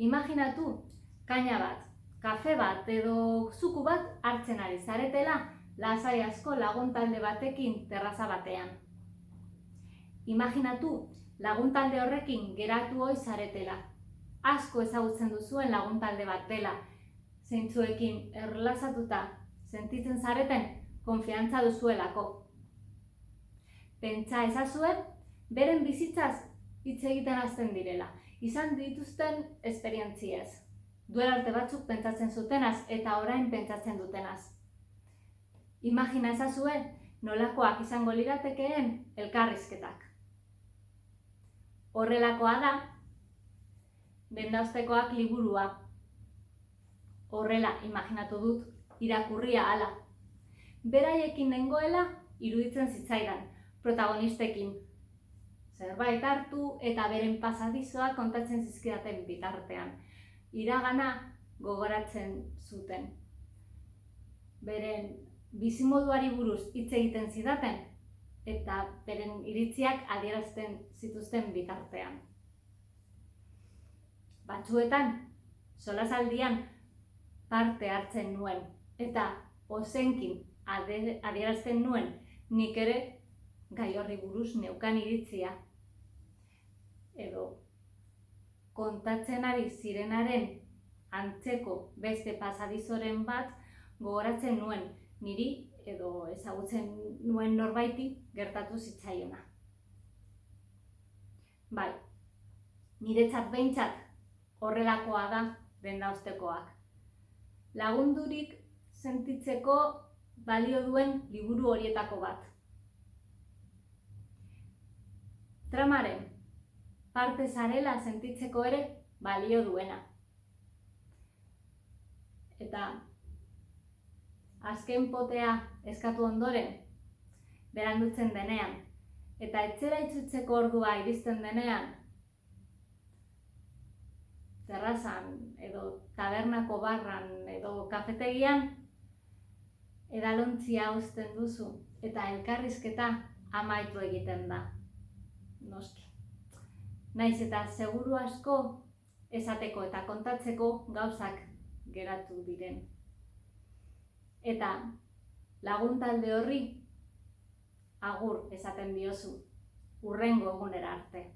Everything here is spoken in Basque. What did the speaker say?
Imaginatu, kaina bat, kafe bat edo zuku bat hartzen ari zaretela lasai asko lagun talde batekin terraza batean. Imaginatu, lagun talde horrekin geratu ohi zaretela. Asko ezagutzen duzuen lagun talde bat dela, zeintzuekin erlazatuta sentitzen zareten konfiantza duzuelako. Pentsa ezazue, beren bizitzaz hitz egiten hasten direla, izan dituzten esperientziez. Duela arte batzuk pentsatzen zutenaz eta orain pentsatzen dutenaz. Imagina ezazue, nolakoak izango liratekeen elkarrizketak. Horrelakoa da, Dendaustekoak liburua. Horrela imaginatu dut irakurria hala. Beraiekin nengoela iruditzen zitzaidan, protagonistekin. Zerbait hartu eta beren pasadizoa kontatzen zizkidaten bitartean. Iragana gogoratzen zuten. Beren bizimoduari buruz hitz egiten zidaten eta beren iritziak adierazten zituzten bitartean. Batzuetan, solasaldian parte hartzen nuen eta ozenkin adierazten nuen nik ere gai horri buruz neukan iritzia. Edo kontatzen ari zirenaren antzeko beste pasadizoren bat gogoratzen nuen niri edo ezagutzen nuen norbaiti gertatu zitzaiona. Bai, niretzat behintzat horrelakoa da Dendaustekoak. Lagundurik sentitzeko balio duen liburu horietako bat. Tramaren parte zarela sentitzeko ere balio duena. Eta azken potea eskatu ondoren, berandutzen denean, eta etxera itzultzeko ordua iristen denean, terrazan edo tabernako barran edo kafetegian, edalontzia uzten duzu eta elkarrizketa amaitu egiten da. Noski. Naiz eta seguru asko esateko eta kontatzeko gauzak geratu diren. Eta lagun talde horri agur esaten diozu, hurrengo egunera arte.